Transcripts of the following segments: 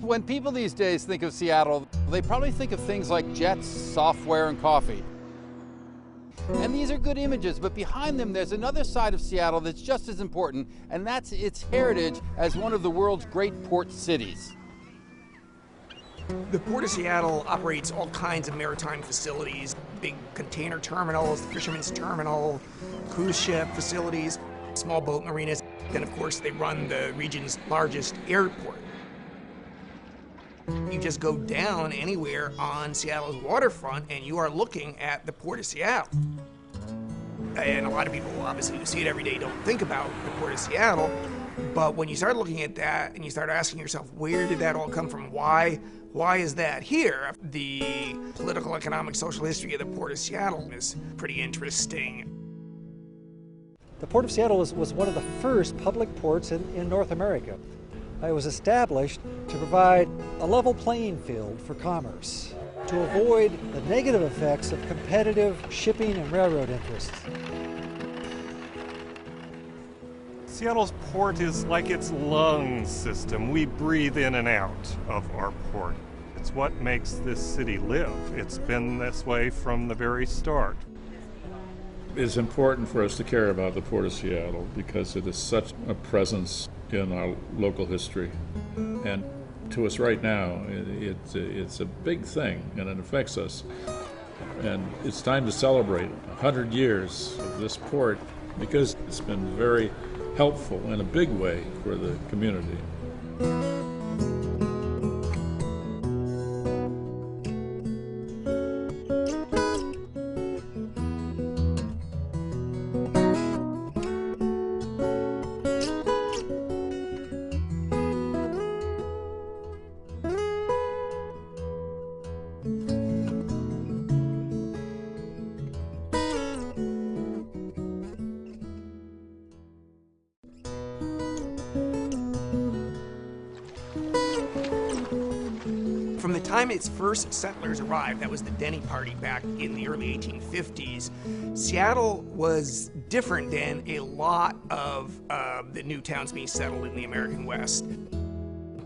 When people these days think of Seattle, they probably think of things like jets, software, and coffee. And these are good images, but behind them there's another side of Seattle that's just as important, and that's its heritage as one of the world's great port cities. The Port of Seattle operates all kinds of maritime facilities, big container terminals, the fishermen's terminal, cruise ship facilities, small boat marinas, and of course they run the region's largest airport. You just go down anywhere on Seattle's waterfront and you are looking at the Port of Seattle. And a lot of people, obviously, who see it every day don't think about the Port of Seattle, but when you start looking at that and you start asking yourself, where did that all come from? Why is that here? The political, economic, social history of the Port of Seattle is pretty interesting. The Port of Seattle was one of the first public ports in North America. It was established to provide a level playing field for commerce, to avoid the negative effects of competitive shipping and railroad interests. Seattle's port is like its lung system. We breathe in and out of our port. It's what makes this city live. It's been this way from the very start. It's important for us to care about the Port of Seattle because it is such a presence in our local history. And to us right now, it's a big thing and it affects us. And it's time to celebrate 100 years of this port because it's been very helpful in a big way for the community. From the time its first settlers arrived, that was the Denny Party back in the early 1850s, Seattle was different than a lot of the new towns being settled in the American West.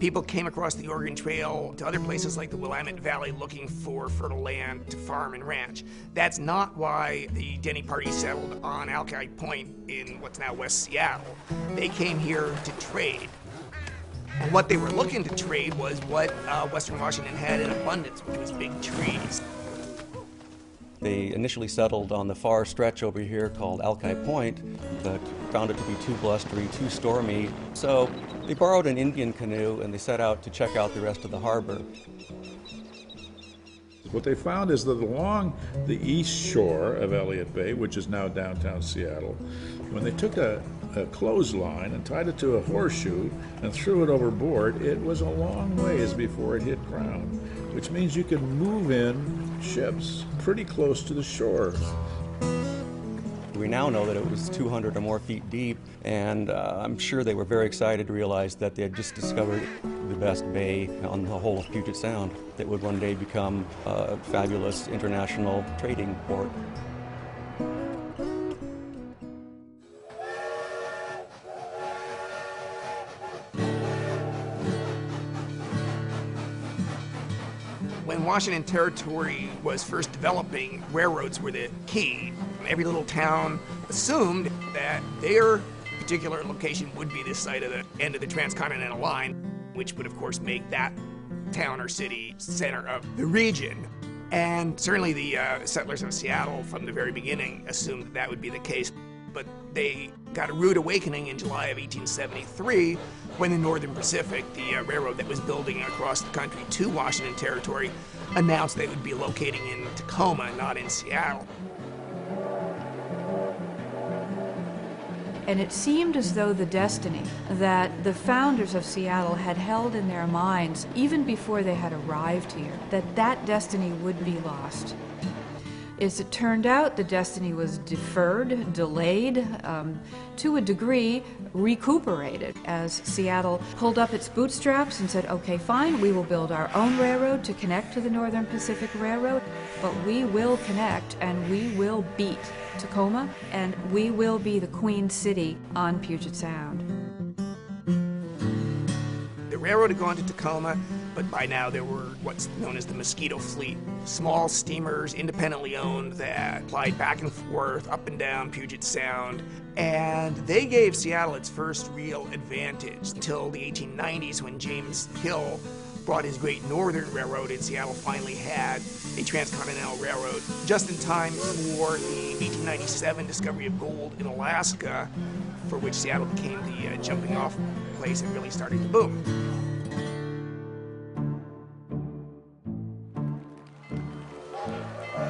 People came across the Oregon Trail to other places like the Willamette Valley looking for fertile land to farm and ranch. That's not why the Denny Party settled on Alki Point in what's now West Seattle. They came here to trade. And what they were looking to trade was what Western Washington had in abundance, which was big trees. They initially settled on the far stretch over here called Alki Point, but found it to be too blustery, too stormy. So they borrowed an Indian canoe and they set out to check out the rest of the harbor. What they found is that along the east shore of Elliott Bay, which is now downtown Seattle, when they took a clothesline and tied it to a horseshoe and threw it overboard, it was a long ways before it hit ground, which means you could move in ships pretty close to the shore. We now know that it was 200 or more feet deep, and I'm sure they were very excited to realize that they had just discovered the best bay on the whole of Puget Sound that would one day become a fabulous international trading port. When Washington Territory was first developing, railroads were the key. Every little town assumed that their particular location would be the site of the end of the transcontinental line, which would of course make that town or city center of the region. And certainly the settlers of Seattle from the very beginning assumed that that would be the case. But they got a rude awakening in July of 1873 when the Northern Pacific, the railroad that was building across the country to Washington Territory, announced they would be locating in Tacoma, not in Seattle. And it seemed as though the destiny that the founders of Seattle had held in their minds, even before they had arrived here, that destiny would be lost. As it turned out, the destiny was deferred, delayed, to a degree recuperated as Seattle pulled up its bootstraps and said, okay, fine, we will build our own railroad to connect to the Northern Pacific Railroad, but we will connect and we will beat Tacoma and we will be the Queen City on Puget Sound. The railroad had gone to Tacoma, but by now there were what's known as the Mosquito Fleet. Small steamers, independently owned, that plied back and forth, up and down Puget Sound. And they gave Seattle its first real advantage until the 1890s, when James Hill brought his Great Northern Railroad, and Seattle finally had a transcontinental railroad just in time for the 1897 discovery of gold in Alaska, for which Seattle became the jumping off place and really started to boom.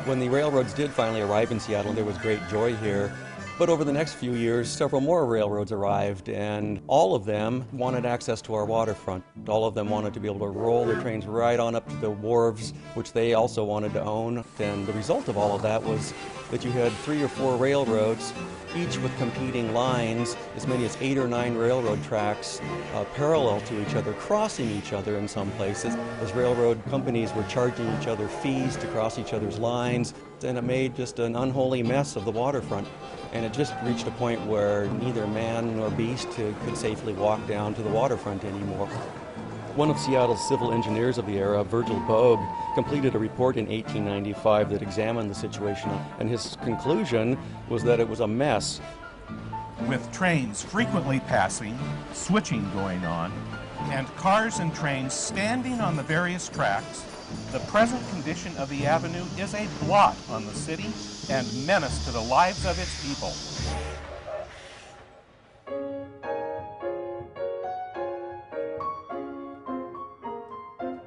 When the railroads did finally arrive in Seattle, there was great joy here. But over the next few years, several more railroads arrived, and all of them wanted access to our waterfront. All of them wanted to be able to roll their trains right on up to the wharves, which they also wanted to own. And the result of all of that was that you had 3 or 4 railroads, each with competing lines, as many as 8 or 9 railroad tracks parallel to each other, crossing each other in some places, as railroad companies were charging each other fees to cross each other's lines, and it made just an unholy mess of the waterfront. And it just reached a point where neither man nor beast could safely walk down to the waterfront anymore. One of Seattle's civil engineers of the era, Virgil Bogue, completed a report in 1895 that examined the situation, and his conclusion was that it was a mess. With trains frequently passing, switching going on, and cars and trains standing on the various tracks, the present condition of the avenue is a blot on the city and menace to the lives of its people.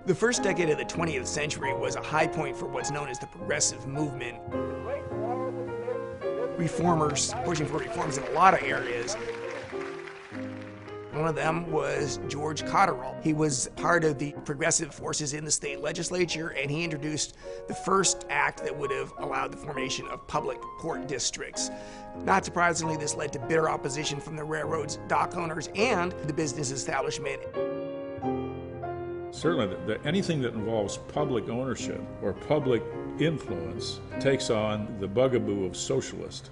The first decade of the 20th century was a high point for what's known as the progressive movement. Reformers pushing for reforms in a lot of areas. One of them was George Cotterill. He was part of the progressive forces in the state legislature, and he introduced the first act that would have allowed the formation of public port districts. Not surprisingly, this led to bitter opposition from the railroads, dock owners, and the business establishment. Certainly, anything that involves public ownership or public influence takes on the bugaboo of socialist.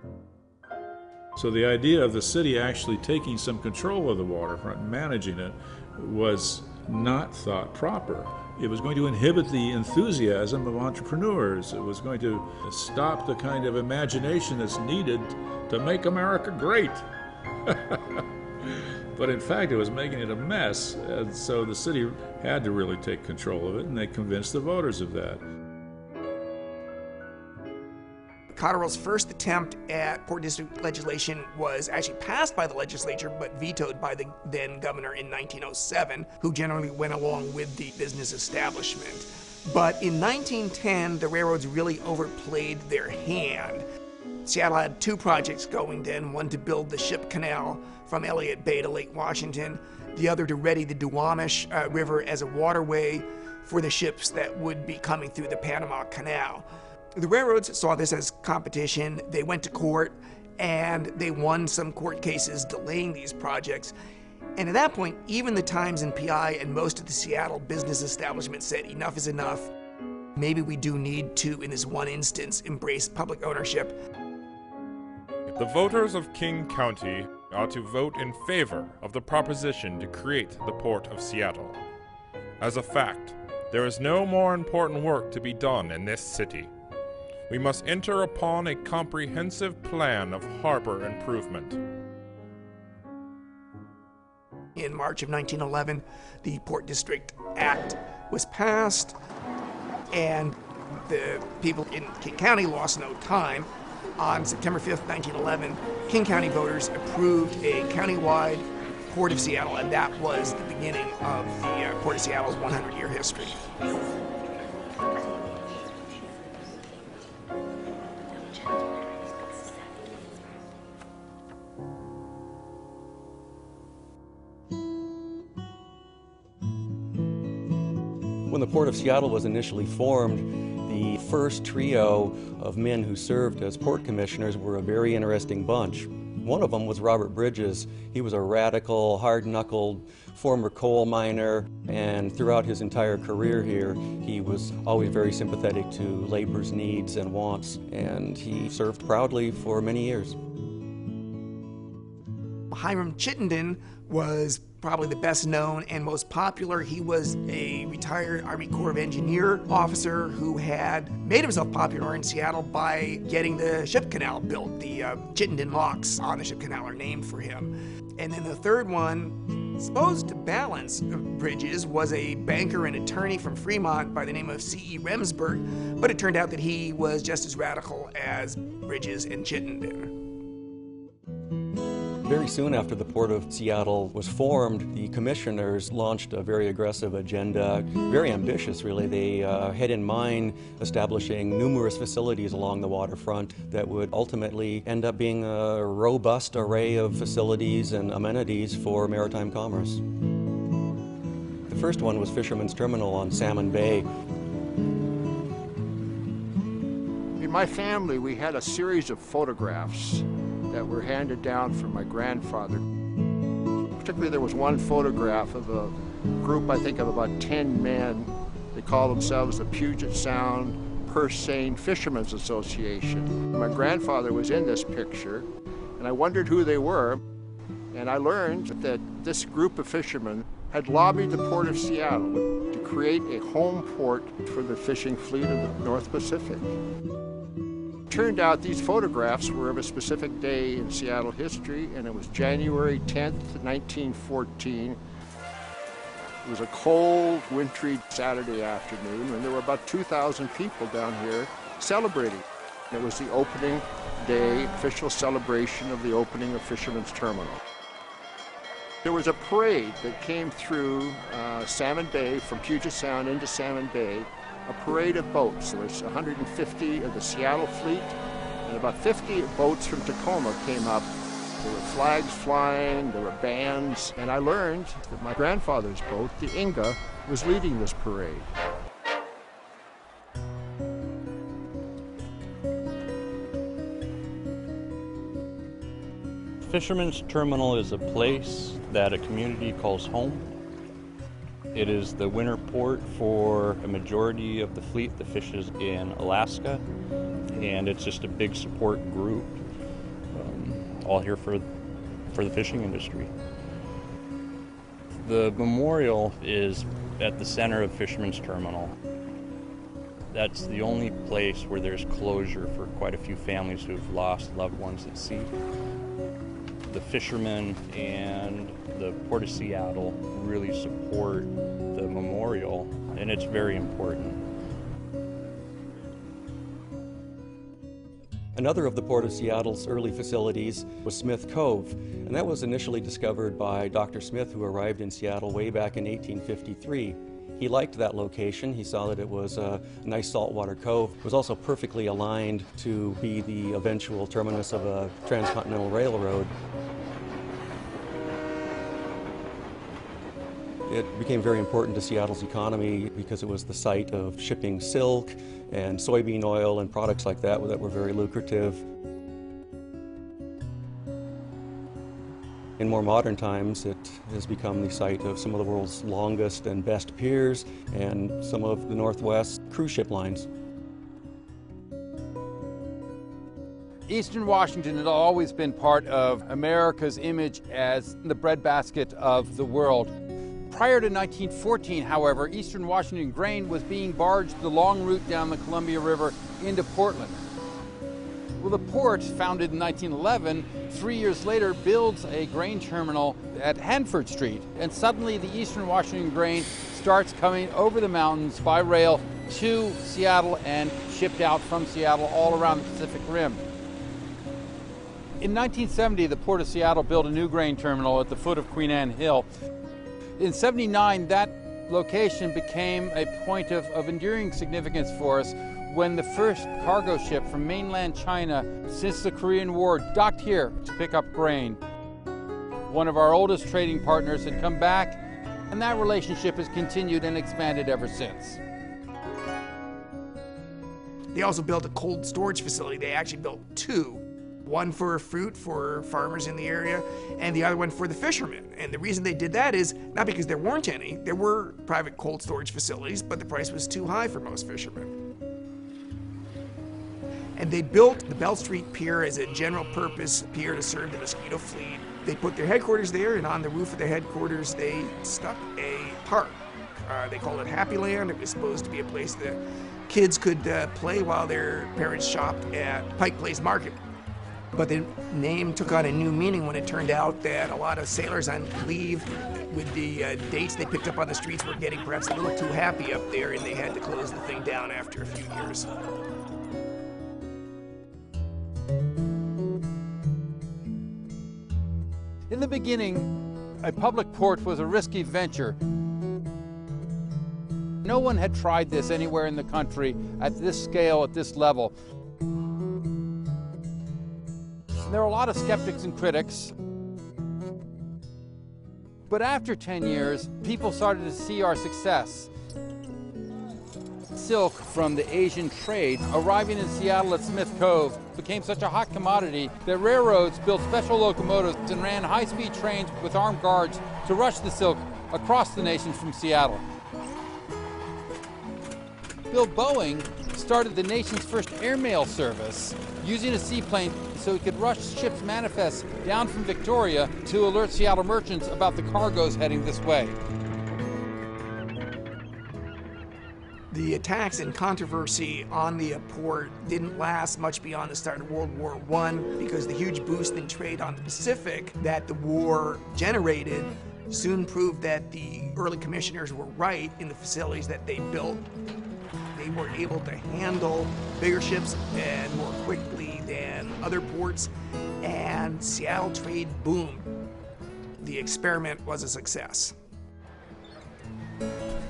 So the idea of the city actually taking some control of the waterfront, managing it, was not thought proper. It was going to inhibit the enthusiasm of entrepreneurs. It was going to stop the kind of imagination that's needed to make America great. But in fact, it was making it a mess, and so the city had to really take control of it, and they convinced the voters of that. Cotterill's first attempt at port district legislation was actually passed by the legislature, but vetoed by the then governor in 1907, who generally went along with the business establishment. But in 1910, the railroads really overplayed their hand. Seattle had 2 projects going then, one to build the ship canal from Elliott Bay to Lake Washington, the other to ready the Duwamish River as a waterway for the ships that would be coming through the Panama Canal. The railroads saw this as competition. They went to court, and they won some court cases delaying these projects. And at that point, even the Times and PI and most of the Seattle business establishment said enough is enough. Maybe we do need to, in this one instance, embrace public ownership. The voters of King County are to vote in favor of the proposition to create the Port of Seattle. As a fact, there is no more important work to be done in this city. We must enter upon a comprehensive plan of harbor improvement. In March of 1911, the Port District Act was passed, and the people in King County lost no time. On September 5th, 1911, King County voters approved a countywide Port of Seattle, and that was the beginning of the Port of Seattle's 100-year history. When the Port of Seattle was initially formed, the first trio of men who served as port commissioners were a very interesting bunch. One of them was Robert Bridges. He was a radical, hard-knuckled former coal miner, and throughout his entire career here, he was always very sympathetic to labor's needs and wants, and he served proudly for many years. Hiram Chittenden was probably the best known and most popular. He was a retired Army Corps of Engineer officer who had made himself popular in Seattle by getting the ship canal built. The Chittenden locks on the ship canal are named for him. And then the third one, supposed to balance bridges, was a banker and attorney from Fremont by the name of C.E. Remsburg, but it turned out that he was just as radical as Bridges and Chittenden. Very soon after the Port of Seattle was formed, the commissioners launched a very aggressive agenda, very ambitious really. They had in mind establishing numerous facilities along the waterfront that would ultimately end up being a robust array of facilities and amenities for maritime commerce. The first one was Fisherman's Terminal on Salmon Bay. In my family, we had a series of photographs that were handed down from my grandfather. Particularly, there was one photograph of a group, I think, of about 10 men. They call themselves the Puget Sound Purse Seine Fishermen's Association. My grandfather was in this picture, and I wondered who they were. And I learned that this group of fishermen had lobbied the Port of Seattle to create a home port for the fishing fleet of the North Pacific. Turned out these photographs were of a specific day in Seattle history, and it was January 10th, 1914. It was a cold, wintry Saturday afternoon, and there were about 2,000 people down here celebrating. It was the opening day, official celebration of the opening of Fisherman's Terminal. There was a parade that came through Salmon Bay, from Puget Sound into Salmon Bay, a parade of boats. There was 150 of the Seattle fleet, and about 50 boats from Tacoma came up. There were flags flying, there were bands, and I learned that my grandfather's boat, the Inga, was leading this parade. Fisherman's Terminal is a place that a community calls home. It is the winter port for a majority of the fleet that fishes in Alaska, and it's just a big support group, all here for the fishing industry. The memorial is at the center of Fisherman's Terminal. That's the only place where there's closure for quite a few families who've lost loved ones at sea. The fishermen and the Port of Seattle really support the memorial, and it's very important. Another of the Port of Seattle's early facilities was Smith Cove, and that was initially discovered by Dr. Smith, who arrived in Seattle way back in 1853. He liked that location. He saw that it was a nice saltwater cove. It was also perfectly aligned to be the eventual terminus of a transcontinental railroad. It became very important to Seattle's economy because it was the site of shipping silk and soybean oil and products like that were very lucrative. In more modern times, it has become the site of some of the world's longest and best piers and some of the Northwest cruise ship lines. Eastern Washington had always been part of America's image as the breadbasket of the world. Prior to 1914, however, Eastern Washington grain was being barged the long route down the Columbia River into Portland. Well, the port, founded in 1911, 3 years later builds a grain terminal at Hanford Street, and suddenly the Eastern Washington grain starts coming over the mountains by rail to Seattle and shipped out from Seattle all around the Pacific Rim. In 1970, the Port of Seattle built a new grain terminal at the foot of Queen Anne Hill. In '79, that location became a point of enduring significance for us when the first cargo ship from mainland China since the Korean War docked here to pick up grain. One of our oldest trading partners had come back, and that relationship has continued and expanded ever since. They also built a cold storage facility. They actually built two. One for fruit for farmers in the area, and the other one for the fishermen. And the reason they did that is not because there weren't any. There were private cold storage facilities, but the price was too high for most fishermen. And they built the Bell Street Pier as a general purpose pier to serve the mosquito fleet. They put their headquarters there, and on the roof of their headquarters they stuck a park. They called it Happy Land. It was supposed to be a place that kids could play while their parents shopped at Pike Place Market. But the name took on a new meaning when it turned out that a lot of sailors on leave with the dates they picked up on the streets were getting perhaps a little too happy up there, and they had to close the thing down after a few years. In the beginning, a public port was a risky venture. No one had tried this anywhere in the country at this scale, at this level. There were a lot of skeptics and critics. But after 10 years, people started to see our success. Silk from the Asian trade arriving in Seattle at Smith Cove became such a hot commodity that railroads built special locomotives and ran high-speed trains with armed guards to rush the silk across the nation from Seattle. Bill Boeing started the nation's first airmail service using a seaplane so he could rush ships' manifests down from Victoria to alert Seattle merchants about the cargoes heading this way. The attacks and controversy on the port didn't last much beyond the start of World War I, because the huge boost in trade on the Pacific that the war generated soon proved that the early commissioners were right in the facilities that they built. They were able to handle bigger ships and more quickly than other ports, and Seattle trade boomed. The experiment was a success.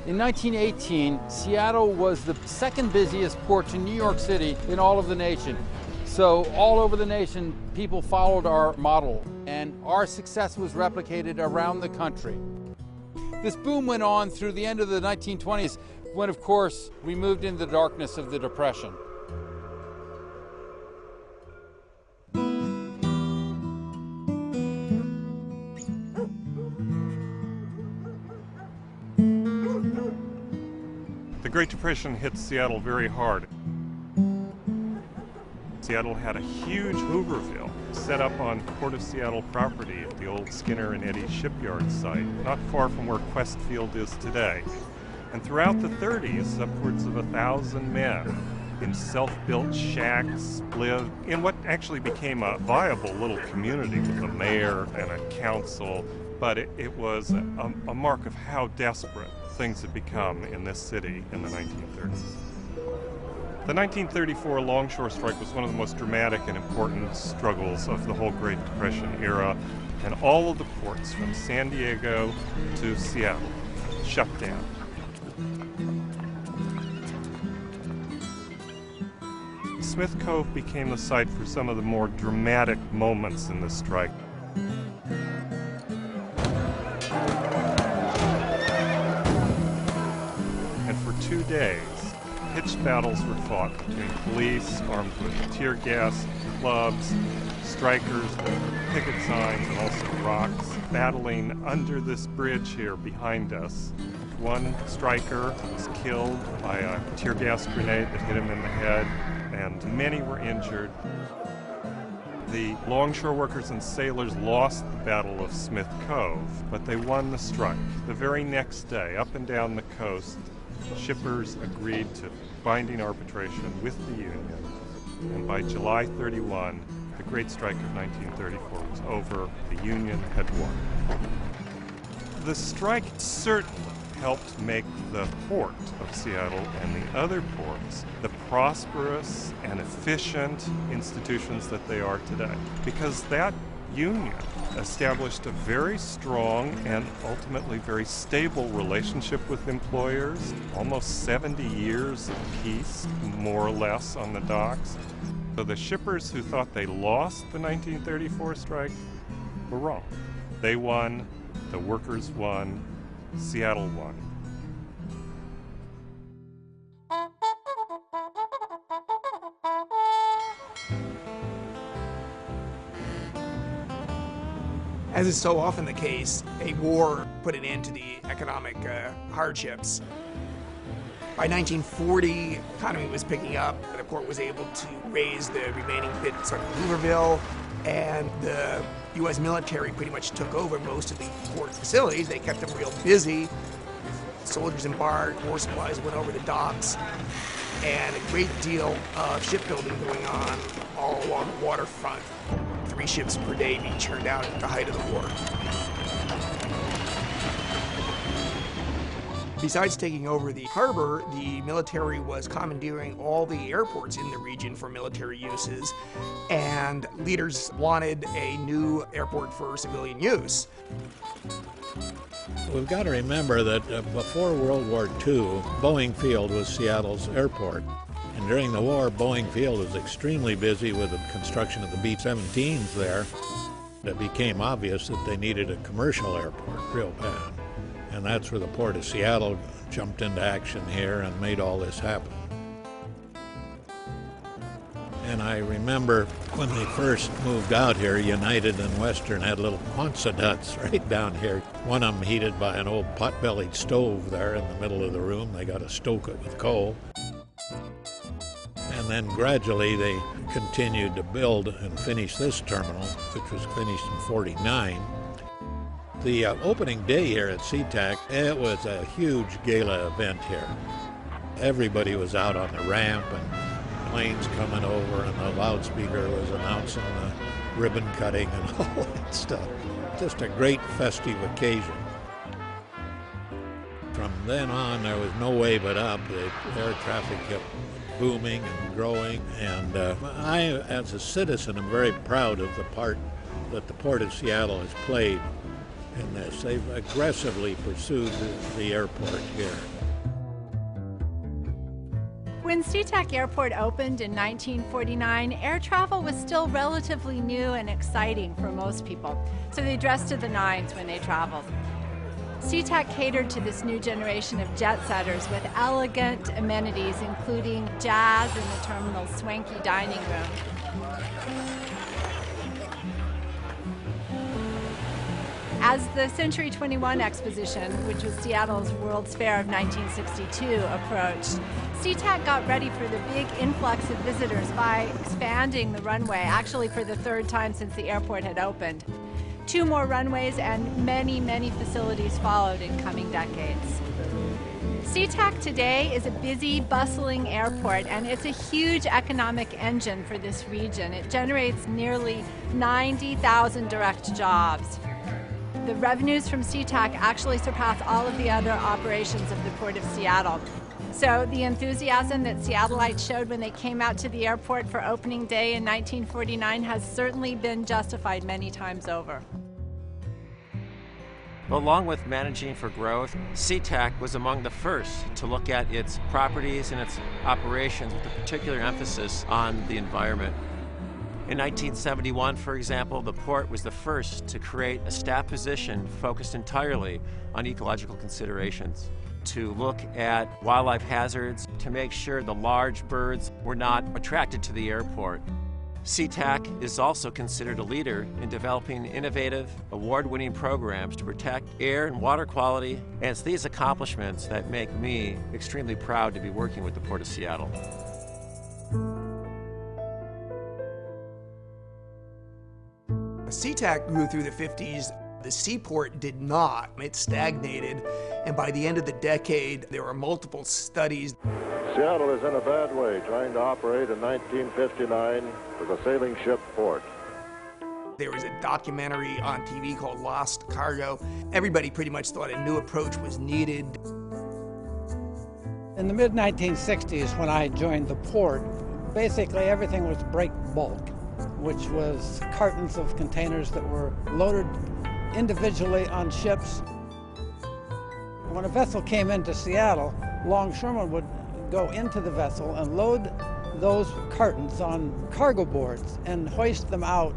In 1918, Seattle was the second busiest port to New York City in all of the nation. So all over the nation, people followed our model, and our success was replicated around the country. This boom went on through the end of the 1920s, when, of course, we moved into the darkness of the Depression. The Great Depression hit Seattle very hard. Seattle had a huge Hooverville set up on Port of Seattle property at the old Skinner and Eddy shipyard site, not far from where Quest Field is today. And throughout the 30s, upwards of 1,000 men in self-built shacks lived in what actually became a viable little community with a mayor and a council, but it was a mark of how desperate things had become in this city in the 1930s. The 1934 longshore strike was one of the most dramatic and important struggles of the whole Great Depression era, and all of the ports from San Diego to Seattle shut down. Smith Cove became the site for some of the more dramatic moments in the strike. And for 2 days, pitched battles were fought between police armed with tear gas, clubs, strikers with picket signs and also rocks, battling under this bridge here behind us. One striker was killed by a tear gas grenade that hit him in the head, and many were injured. The longshore workers and sailors lost the Battle of Smith Cove, but they won the strike. The very next day, up and down the coast, shippers agreed to binding arbitration with the union, and by July 31, the Great Strike of 1934 was over. The union had won. The strike certainly helped make the port of Seattle and the other ports the prosperous and efficient institutions that they are today, because that union established a very strong and ultimately very stable relationship with employers, almost 70 years of peace, more or less, on the docks. So the shippers who thought they lost the 1934 strike were wrong. They won, the workers won, Seattle won. As is so often the case, a war put an end to the economic hardships. By 1940, the economy was picking up. The port was able to raise the remaining bits of Hooverville. and the U.S. military pretty much took over most of the port facilities. They kept them real busy. Soldiers embarked, war supplies went over the docks, and a great deal of shipbuilding going on all along the waterfront. 3 ships per day being churned out at the height of the war. Besides taking over the harbor, the military was commandeering all the airports in the region for military uses, and leaders wanted a new airport for civilian use. We've got to remember that before World War II, Boeing Field was Seattle's airport. And during the war, Boeing Field was extremely busy with the construction of the B-17s there. It became obvious that they needed a commercial airport real bad. And that's where the Port of Seattle jumped into action here and made all this happen. And I remember when they first moved out here, United and Western had little Quonset huts right down here. One of them heated by an old pot-bellied stove there in the middle of the room. They got to stoke it with coal. And then gradually they continued to build and finish this terminal, which was finished in '49. The opening day here at SeaTac, it was a huge gala event here. Everybody was out on the ramp and planes coming over, and the loudspeaker was announcing the ribbon cutting and all that stuff. Just a great festive occasion. From then on, there was no way but up. The air traffic kept booming and growing, and I, as a citizen, am very proud of the part that the Port of Seattle has played in this. They've aggressively pursued the airport here. When SeaTac Airport opened in 1949, air travel was still relatively new and exciting for most people, so they dressed to the nines when they traveled. SeaTac catered to this new generation of jet setters with elegant amenities, including jazz in the terminal's swanky dining room. As the Century 21 exposition, which was Seattle's World's Fair of 1962, approached, SeaTac got ready for the big influx of visitors by expanding the runway, actually for the 3rd time since the airport had opened. 2 more runways and many, many facilities followed in coming decades. SeaTac today is a busy, bustling airport, and it's a huge economic engine for this region. It generates nearly 90,000 direct jobs. The revenues from SeaTac actually surpass all of the other operations of the Port of Seattle. So the enthusiasm that Seattleites showed when they came out to the airport for opening day in 1949 has certainly been justified many times over. Along with managing for growth, SeaTac was among the first to look at its properties and its operations with a particular emphasis on the environment. In 1971, for example, the port was the first to create a staff position focused entirely on ecological considerations, to look at wildlife hazards, to make sure the large birds were not attracted to the airport. SeaTac is also considered a leader in developing innovative, award-winning programs to protect air and water quality, and it's these accomplishments that make me extremely proud to be working with the Port of Seattle. SeaTac grew through the 50s. The seaport did not. It stagnated, and by the end of the decade, there were multiple studies. Seattle is in a bad way, trying to operate in 1959 as a sailing ship port. There was a documentary on TV called Lost Cargo. Everybody pretty much thought a new approach was needed. In the mid-1960s, when I joined the port, basically everything was break bulk, which was cartons of containers that were loaded individually on ships. When a vessel came into Seattle, longshoremen would go into the vessel and load those cartons on cargo boards and hoist them out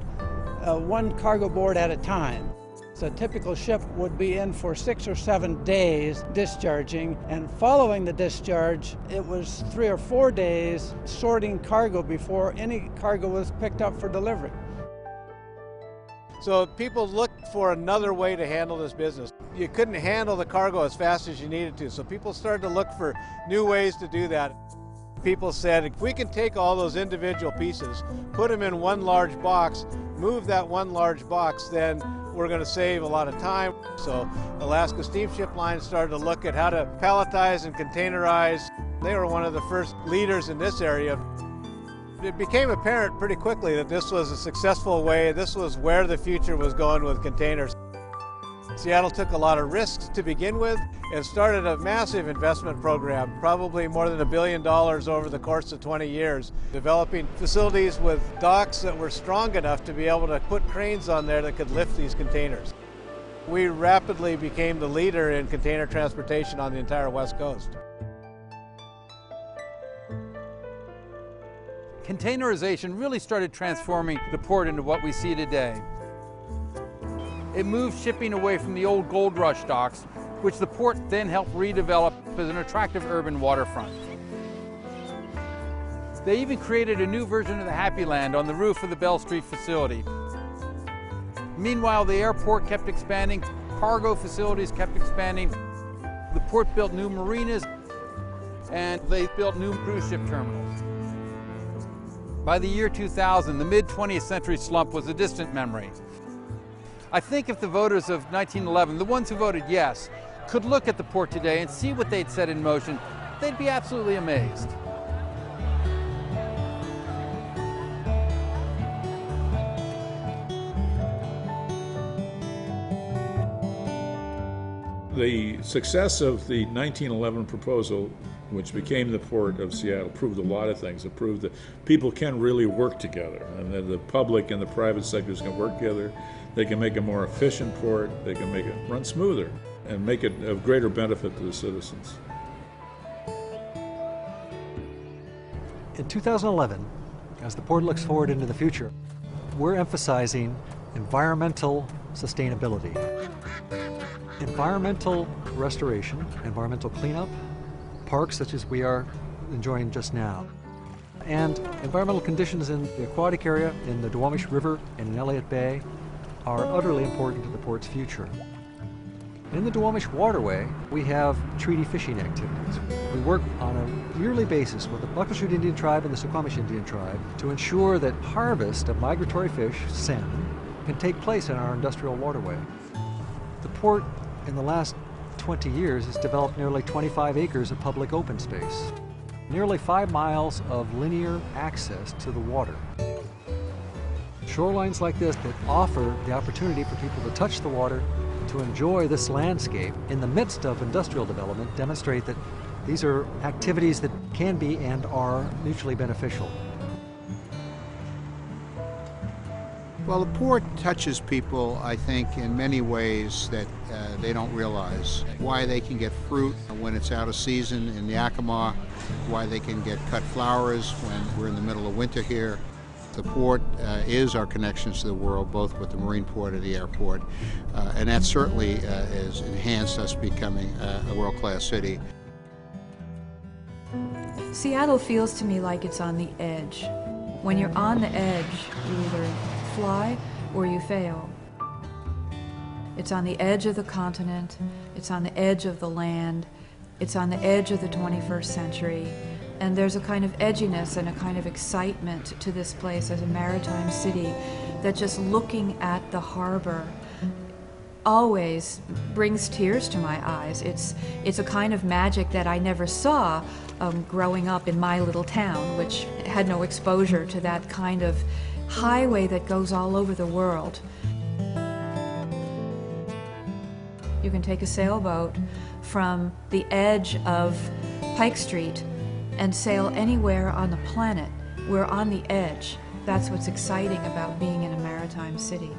one cargo board at a time. So a typical ship would be in for 6 or 7 days discharging, and following the discharge, it was 3 or 4 days sorting cargo before any cargo was picked up for delivery. So people looked for another way to handle this business. You couldn't handle the cargo as fast as you needed to, so people started to look for new ways to do that. People said, if we can take all those individual pieces, put them in one large box, move that one large box, then we're going to save a lot of time. So Alaska Steamship Line started to look at how to palletize and containerize. They were one of the first leaders in this area. It became apparent pretty quickly that this was a successful way, this was where the future was going with containers. Seattle took a lot of risks to begin with and started a massive investment program, probably more than $1 billion over the course of 20 years, developing facilities with docks that were strong enough to be able to put cranes on there that could lift these containers. We rapidly became the leader in container transportation on the entire West Coast. Containerization really started transforming the port into what we see today. It moved shipping away from the old gold rush docks, which the port then helped redevelop as an attractive urban waterfront. They even created a new version of the Happy Land on the roof of the Bell Street facility. Meanwhile, the airport kept expanding, cargo facilities kept expanding. The port built new marinas, and they built new cruise ship terminals. By the year 2000, the mid-20th century slump was a distant memory. I think if the voters of 1911, the ones who voted yes, could look at the port today and see what they'd set in motion, they'd be absolutely amazed. The success of the 1911 proposal, which became the Port of Seattle, proved a lot of things. It proved that people can really work together, and that the public and the private sectors can work together. They can make a more efficient port, they can make it run smoother, and make it of greater benefit to the citizens. In 2011, as the port looks forward into the future, we're emphasizing environmental sustainability. Environmental restoration, environmental cleanup, parks such as we are enjoying just now, and environmental conditions in the aquatic area, in the Duwamish River and in Elliott Bay are utterly important to the port's future. In the Duwamish Waterway, we have treaty fishing activities. We work on a yearly basis with the Muckleshoot Indian Tribe and the Suquamish Indian Tribe to ensure that harvest of migratory fish, salmon, can take place in our industrial waterway. The port, in the last 20 years, has developed nearly 25 acres of public open space, nearly 5 miles of linear access to the water. Shorelines like this that offer the opportunity for people to touch the water, to enjoy this landscape in the midst of industrial development, demonstrate that these are activities that can be and are mutually beneficial. Well, the port touches people, I think, in many ways that they don't realize. Why they can get fruit when it's out of season in Yakima, why they can get cut flowers when we're in the middle of winter here. The port is our connections to the world, both with the marine port and the airport, and that certainly has enhanced us becoming a world-class city. Seattle feels to me like it's on the edge. When you're on the edge, you either fly or you fail. It's on the edge of the continent, it's on the edge of the land, it's on the edge of the 21st century. And there's a kind of edginess and a kind of excitement to this place as a maritime city that just looking at the harbor always brings tears to my eyes. It's a kind of magic that I never saw growing up in my little town, which had no exposure to that kind of highway that goes all over the world. You can take a sailboat from the edge of Pike Street and sail anywhere on the planet. We're on the edge. That's what's exciting about being in a maritime city.